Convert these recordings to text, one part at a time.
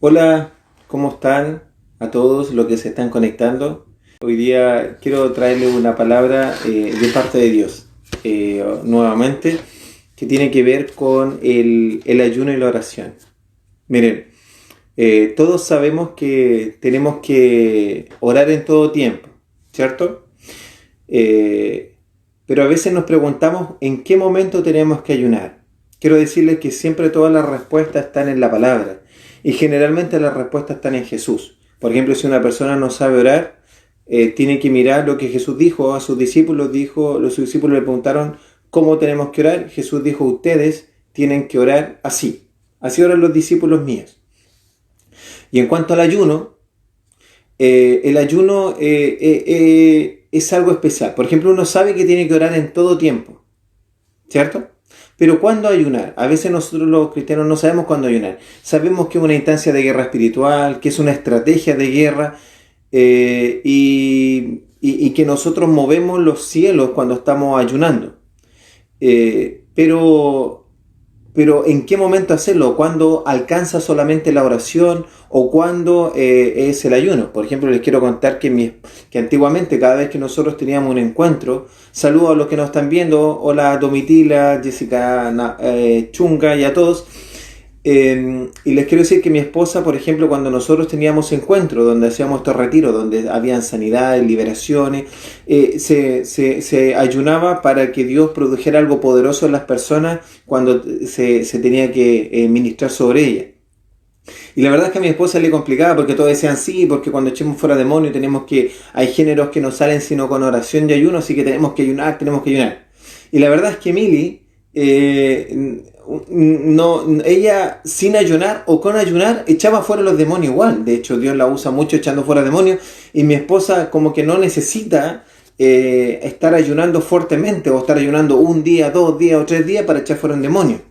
Hola, ¿cómo están a todos los que se están conectando? Hoy día quiero traerles una palabra de parte de Dios, nuevamente, que tiene que ver con el ayuno y la oración. Miren, todos sabemos que tenemos que orar en todo tiempo, ¿cierto? Eh, pero a veces nos preguntamos en qué momento tenemos que ayunar. Quiero decirles que siempre todas las respuestas están en la palabra y generalmente las respuestas están en Jesús. Por ejemplo, si una persona no sabe orar, tiene que mirar lo que Jesús dijo a sus discípulos. Los discípulos le preguntaron cómo tenemos que orar. Jesús dijo, ustedes tienen que orar así. Así oran los discípulos míos. Y en cuanto al ayuno, el ayuno es algo especial. Por ejemplo, uno sabe que tiene que orar en todo tiempo, ¿cierto? Pero ¿cuándo ayunar? A veces nosotros los cristianos no sabemos cuándo ayunar. Sabemos que es una instancia de guerra espiritual, que es una estrategia de guerra y que nosotros movemos los cielos cuando estamos ayunando. Eh, pero pero ¿en qué momento hacerlo? ¿Cuándo alcanza solamente la oración o cuándo es el ayuno? Por ejemplo, les quiero contar que antiguamente cada vez que nosotros teníamos un encuentro, saludo a los que nos están viendo, hola Domitila, Jessica, Chunga y a todos. Y les quiero decir que mi esposa, por ejemplo, cuando nosotros teníamos encuentros donde hacíamos estos retiros, donde habían sanidades, liberaciones, se ayunaba para que Dios produjera algo poderoso en las personas cuando se tenía que ministrar sobre ellas. Y la verdad es que a mi esposa le complicaba porque todos decían sí, porque cuando echemos fuera demonios hay géneros que no salen sino con oración y ayuno, así que tenemos que ayunar, tenemos que ayunar. Y la verdad es que Mili, no, ella sin ayunar o con ayunar echaba fuera los demonios igual. De hecho, Dios la usa mucho echando fuera demonios. Y mi esposa como que no necesita estar ayunando fuertemente o estar ayunando un día, 2 días o 3 días para echar fuera un demonio.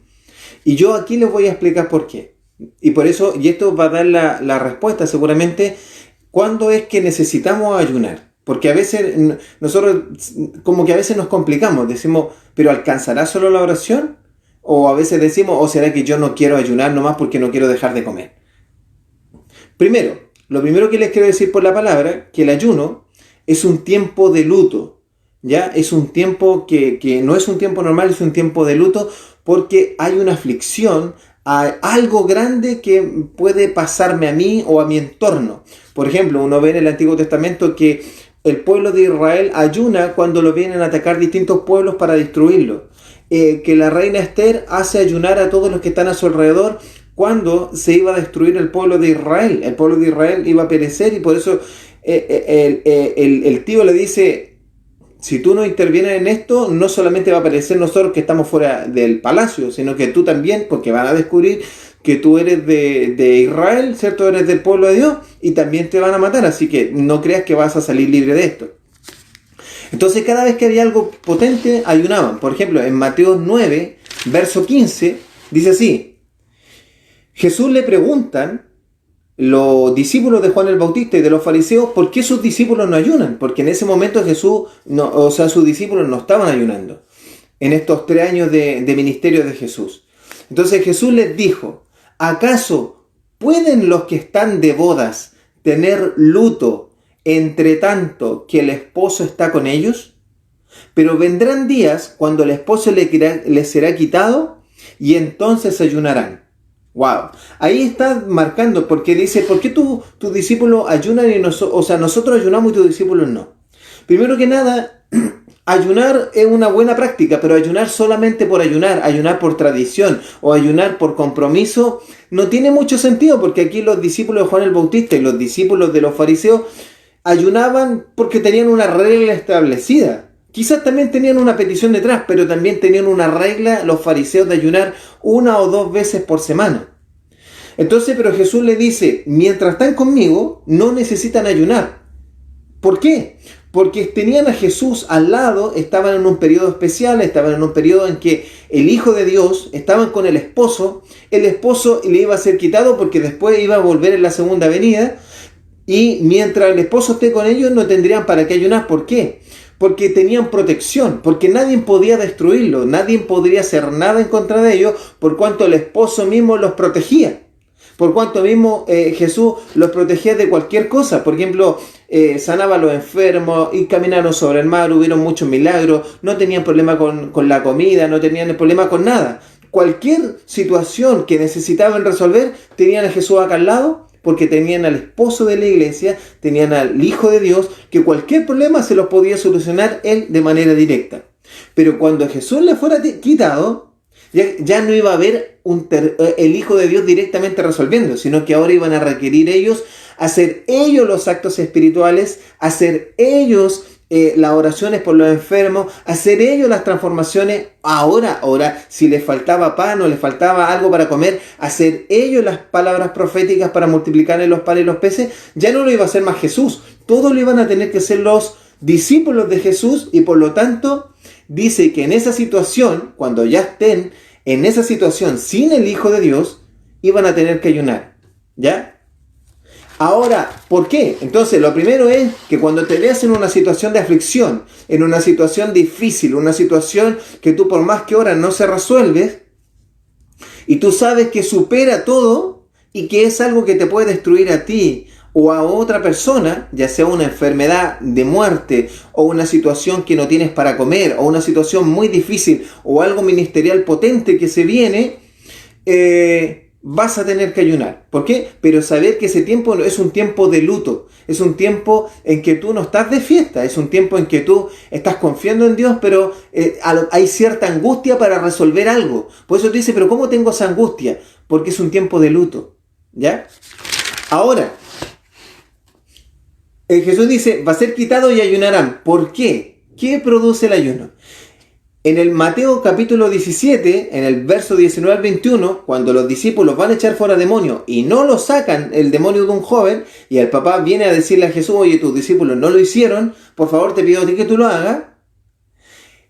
Y yo aquí les voy a explicar por qué. Y por eso, y esto va a dar la respuesta seguramente, ¿cuándo es que necesitamos ayunar? Porque a veces nosotros como que a veces nos complicamos, decimos, ¿pero alcanzará solo la oración? O a veces decimos, ¿o será que yo no quiero ayunar nomás porque no quiero dejar de comer? Primero, lo primero que les quiero decir por la palabra, que el ayuno es un tiempo de luto, ¿ya? Es un tiempo que no es un tiempo normal, es un tiempo de luto porque hay una aflicción, hay algo grande que puede pasarme a mí o a mi entorno. Por ejemplo, uno ve en el Antiguo Testamento que el pueblo de Israel ayuna cuando lo vienen a atacar distintos pueblos para destruirlo. Que la reina Esther hace ayunar a todos los que están a su alrededor cuando se iba a destruir el pueblo de Israel. El pueblo de Israel iba a perecer y por eso el tío le dice, si tú no intervienes en esto, no solamente va a perecer nosotros que estamos fuera del palacio, sino que tú también, porque van a descubrir que tú eres de Israel, ¿cierto? Eres del pueblo de Dios y también te van a matar, así que no creas que vas a salir libre de esto. Entonces cada vez que había algo potente, ayunaban. Por ejemplo, en Mateo 9, verso 15, dice así, Jesús le preguntan los discípulos de Juan el Bautista y de los fariseos, ¿por qué sus discípulos no ayunan? Porque en ese momento sus discípulos no estaban ayunando en estos 3 años de ministerio de Jesús. Entonces Jesús les dijo, ¿acaso pueden los que están de bodas tener luto entre tanto que el esposo está con ellos? Pero vendrán días cuando el esposo les será quitado y entonces ayunarán. Wow, ahí está marcando porque dice, ¿por qué tus discípulos ayunan y nosotros ayunamos y tus discípulos no? Primero que nada, ayunar es una buena práctica, pero ayunar solamente por ayunar por tradición o ayunar por compromiso, no tiene mucho sentido porque aquí los discípulos de Juan el Bautista y los discípulos de los fariseos ayunaban porque tenían una regla establecida. Quizás también tenían una petición detrás, pero también tenían una regla los fariseos de ayunar 1 o 2 veces por semana. Entonces, pero Jesús le dice, mientras están conmigo, no necesitan ayunar. ¿Por qué? Porque tenían a Jesús al lado, estaban en un periodo especial, estaban en un periodo en que el Hijo de Dios, estaban con el esposo le iba a ser quitado porque después iba a volver en la segunda venida, y mientras el esposo esté con ellos no tendrían para qué ayunar. ¿Por qué? Porque tenían protección, porque nadie podía destruirlo, nadie podría hacer nada en contra de ellos, por cuanto el esposo mismo los protegía. Por cuanto mismo Jesús los protegía de cualquier cosa. Por ejemplo, sanaba a los enfermos y caminaron sobre el mar, hubieron muchos milagros, no tenían problema con la comida, no tenían problema con nada. Cualquier situación que necesitaban resolver, tenían a Jesús acá al lado, porque tenían al esposo de la iglesia, tenían al Hijo de Dios, que cualquier problema se los podía solucionar él de manera directa. Pero cuando Jesús le fuera quitado, ya no iba a haber el Hijo de Dios directamente resolviendo, sino que ahora iban a requerir ellos hacer ellos los actos espirituales, hacer ellos las oraciones por los enfermos, hacer ellos las transformaciones. Ahora, si les faltaba pan o les faltaba algo para comer, hacer ellos las palabras proféticas para multiplicar en los panes y los peces. Ya no lo iba a hacer más Jesús, todo lo iban a tener que hacer los discípulos de Jesús, y por lo tanto dice que en esa situación, cuando ya estén en esa situación sin el Hijo de Dios, iban a tener que ayunar. ¿Ya? Ahora, ¿por qué? Entonces, lo primero es que cuando te veas en una situación de aflicción, en una situación difícil, una situación que tú por más que oras no se resuelve, y tú sabes que supera todo y que es algo que te puede destruir a ti o a otra persona, ya sea una enfermedad de muerte o una situación que no tienes para comer o una situación muy difícil o algo ministerial potente que se viene, vas a tener que ayunar. ¿Por qué? Pero saber que ese tiempo es un tiempo de luto, es un tiempo en que tú no estás de fiesta, es un tiempo en que tú estás confiando en Dios, pero hay cierta angustia para resolver algo. Por eso te dice, pero ¿cómo tengo esa angustia? Porque es un tiempo de luto. ¿Ya? Ahora, Jesús dice, va a ser quitado y ayunarán. ¿Por qué? ¿Qué produce el ayuno? En el Mateo capítulo 17, en el verso 19 al 21, cuando los discípulos van a echar fuera demonios y no lo sacan el demonio de un joven, y el papá viene a decirle a Jesús, oye, tus discípulos no lo hicieron, por favor te pido a ti que tú lo hagas.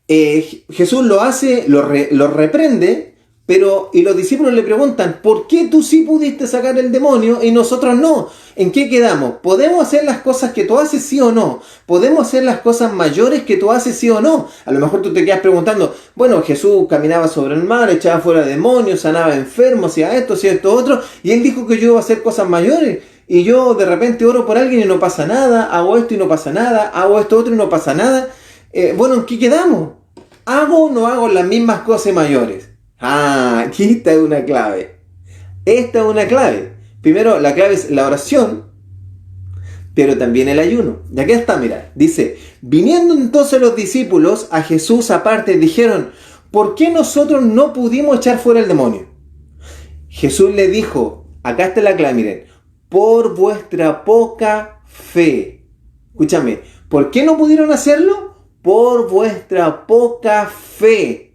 Jesús lo hace, lo reprende, y los discípulos le preguntan, ¿por qué tú sí pudiste sacar el demonio y nosotros no? ¿En qué quedamos? ¿Podemos hacer las cosas que tú haces, sí o no? ¿Podemos hacer las cosas mayores que tú haces, sí o no? A lo mejor tú te quedas preguntando, bueno, Jesús caminaba sobre el mar, echaba fuera demonios, sanaba enfermos, hacía esto, otro, y él dijo que yo iba a hacer cosas mayores. Y yo de repente oro por alguien y no pasa nada, hago esto y no pasa nada, hago esto otro y no pasa nada. Bueno, ¿en qué quedamos? ¿Hago o no hago las mismas cosas mayores? Aquí está una clave. Esta es una clave. Primero, la clave es la oración, pero también el ayuno. Y aquí está, mira, dice, viniendo entonces los discípulos a Jesús aparte, dijeron, ¿por qué nosotros no pudimos echar fuera el demonio? Jesús le dijo, acá está la clave, miren, por vuestra poca fe. Escúchame, ¿por qué no pudieron hacerlo? Por vuestra poca fe.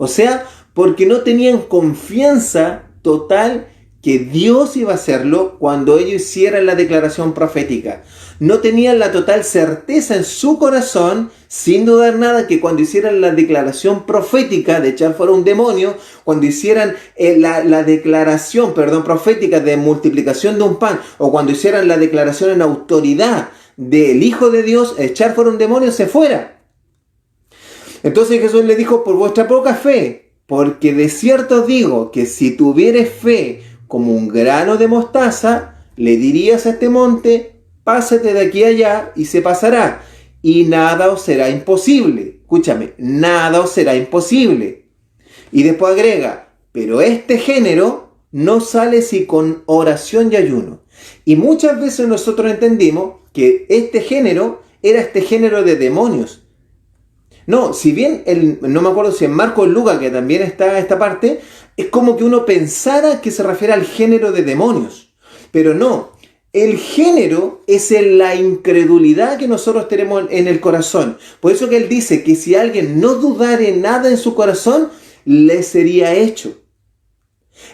O sea, porque no tenían confianza total que Dios iba a hacerlo cuando ellos hicieran la declaración profética. No tenían la total certeza en su corazón, sin dudar nada, que cuando hicieran la declaración profética de echar fuera un demonio, cuando hicieran la declaración, profética de multiplicación de un pan, o cuando hicieran la declaración en autoridad del Hijo de Dios, echar fuera un demonio, se fuera. Entonces Jesús le dijo, por vuestra poca fe, porque de cierto os digo que si tuvieres fe como un grano de mostaza, le dirías a este monte, pásate de aquí a allá y se pasará, y nada os será imposible. Escúchame, nada os será imposible. Y después agrega, pero este género no sale si con oración y ayuno. Y muchas veces nosotros entendimos que este género era este género de demonios. No, si bien, no me acuerdo si en Marcos o en Lucas, que también está esta parte, es como que uno pensara que se refiere al género de demonios. Pero no, el género es en la incredulidad que nosotros tenemos en el corazón. Por eso que él dice que si alguien no dudare nada en su corazón, le sería hecho.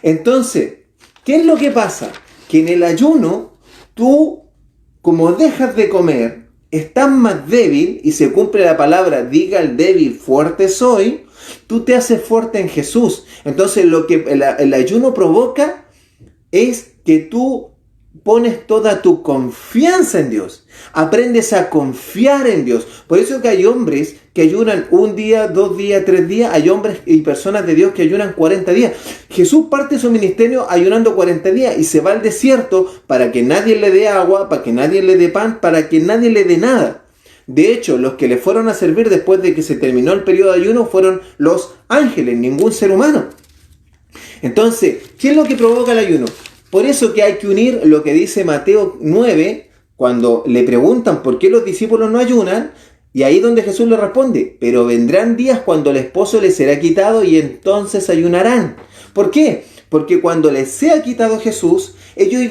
Entonces, ¿qué es lo que pasa? Que en el ayuno, tú, como dejas de comer, estás más débil, y se cumple la palabra, diga el débil, fuerte soy, tú te haces fuerte en Jesús. Entonces lo que el ayuno provoca es que tú pones toda tu confianza en Dios, aprendes a confiar en Dios. Por eso que hay hombres que ayunan 1 día, 2 días, 3 días. Hay hombres y personas de Dios que ayunan 40 días. Jesús parte su ministerio ayunando 40 días y se va al desierto para que nadie le dé agua, para que nadie le dé pan, para que nadie le dé nada. De hecho, los que le fueron a servir después de que se terminó el periodo de ayuno fueron los ángeles, ningún ser humano. Entonces, ¿qué es lo que provoca el ayuno? Por eso que hay que unir lo que dice Mateo 9, cuando le preguntan por qué los discípulos no ayunan, y ahí donde Jesús le responde, pero vendrán días cuando el esposo les será quitado y entonces ayunarán. ¿Por qué? Porque cuando les sea quitado Jesús, ellos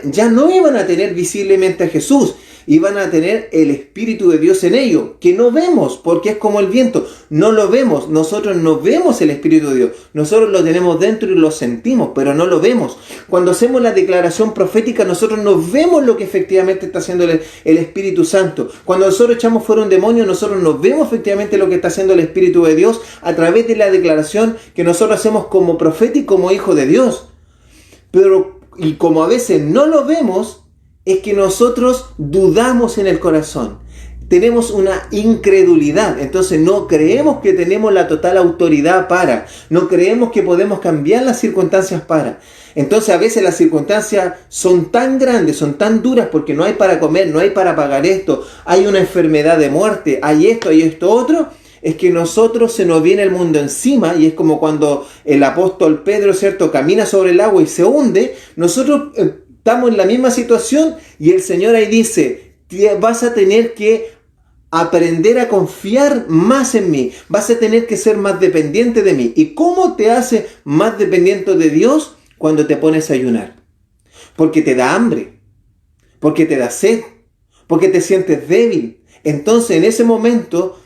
ya no iban a tener visiblemente a Jesús, iban a tener el Espíritu de Dios en ellos, que no vemos, porque es como el viento, no lo vemos, nosotros no vemos el Espíritu de Dios, nosotros lo tenemos dentro y lo sentimos, pero no lo vemos. Cuando hacemos la declaración profética, nosotros no vemos lo que efectivamente está haciendo el Espíritu Santo. Cuando nosotros echamos fuera un demonio, nosotros no vemos efectivamente lo que está haciendo el Espíritu de Dios a través de la declaración que nosotros hacemos como profeta y como hijo de Dios. Y como a veces no lo vemos, es que nosotros dudamos en el corazón. Tenemos una incredulidad. Entonces no creemos que tenemos la total autoridad no creemos que podemos cambiar las circunstancias Entonces a veces las circunstancias son tan grandes, son tan duras porque no hay para comer, no hay para pagar esto, hay una enfermedad de muerte, hay esto otro. Es que nosotros se nos viene el mundo encima y es como cuando el apóstol Pedro, ¿cierto?, camina sobre el agua y se hunde. Nosotros estamos en la misma situación y el Señor ahí dice, vas a tener que aprender a confiar más en mí, vas a tener que ser más dependiente de mí. ¿Y cómo te hace más dependiente de Dios? Cuando te pones a ayunar. Porque te da hambre, porque te da sed, porque te sientes débil. Entonces en ese momento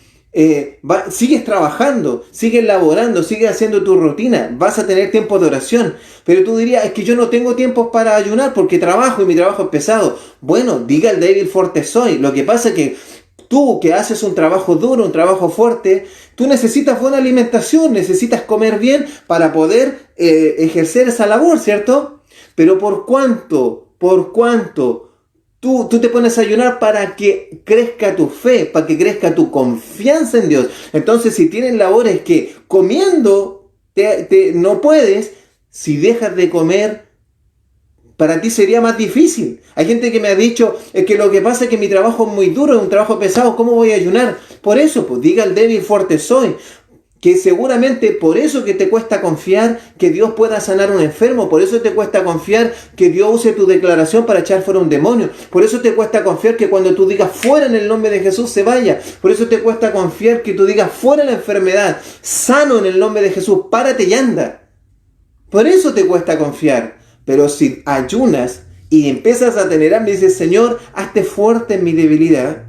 sigues trabajando, sigues laborando, sigues haciendo tu rutina, vas a tener tiempo de oración, pero tú dirías, es que yo no tengo tiempo para ayunar porque trabajo y mi trabajo es pesado. Bueno, diga el débil fuerte soy. Lo que pasa es que tú que haces un trabajo duro, un trabajo fuerte, tú necesitas buena alimentación, necesitas comer bien para poder ejercer esa labor, ¿cierto? Pero ¿por cuánto? Tú te pones a ayunar para que crezca tu fe, para que crezca tu confianza en Dios. Entonces, si tienes labores que comiendo no puedes, si dejas de comer, para ti sería más difícil. Hay gente que me ha dicho, es que lo que pasa es que mi trabajo es muy duro, es un trabajo pesado, ¿cómo voy a ayunar? Por eso, pues diga el débil fuerte soy. Que seguramente por eso que te cuesta confiar que Dios pueda sanar a un enfermo, por eso te cuesta confiar que Dios use tu declaración para echar fuera un demonio, por eso te cuesta confiar que cuando tú digas fuera en el nombre de Jesús se vaya, por eso te cuesta confiar que tú digas fuera la enfermedad, sano en el nombre de Jesús, párate y anda. Por eso te cuesta confiar, pero si ayunas y empiezas a tener hambre y dices, Señor, hazte fuerte en mi debilidad,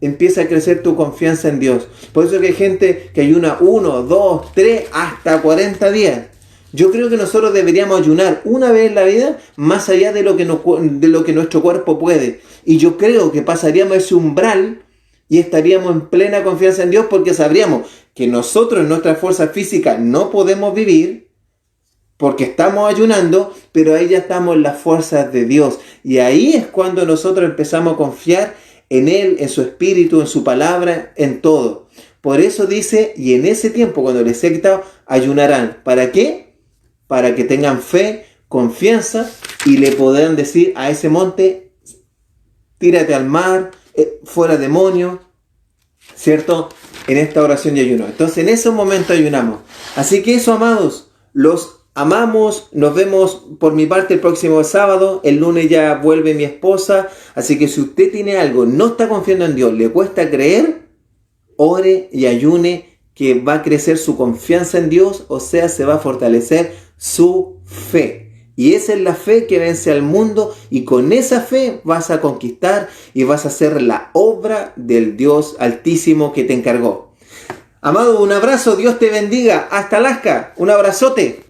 empieza a crecer tu confianza en Dios. Por eso que hay gente que ayuna 1, 2, 3, hasta 40 días. Yo creo que nosotros deberíamos ayunar una vez en la vida, más allá de lo que nuestro cuerpo puede. Y yo creo que pasaríamos ese umbral y estaríamos en plena confianza en Dios, porque sabríamos que nosotros en nuestra fuerza física no podemos vivir, porque estamos ayunando, pero ahí ya estamos en las fuerzas de Dios. Y ahí es cuando nosotros empezamos a confiar en Él, en su Espíritu, en su palabra, en todo. Por eso dice, y en ese tiempo, cuando les he quitado, ayunarán. ¿Para qué? Para que tengan fe, confianza, y le podrán decir a ese monte, tírate al mar, fuera demonio, ¿cierto? En esta oración de ayuno. Entonces, en ese momento ayunamos. Así que eso, amados, los amamos, nos vemos por mi parte el próximo sábado, el lunes ya vuelve mi esposa, así que si usted tiene algo, no está confiando en Dios, le cuesta creer, ore y ayune, que va a crecer su confianza en Dios, o sea, se va a fortalecer su fe. Y esa es la fe que vence al mundo, y con esa fe vas a conquistar y vas a hacer la obra del Dios Altísimo que te encargó. Amado, un abrazo, Dios te bendiga, hasta Alaska, un abrazote.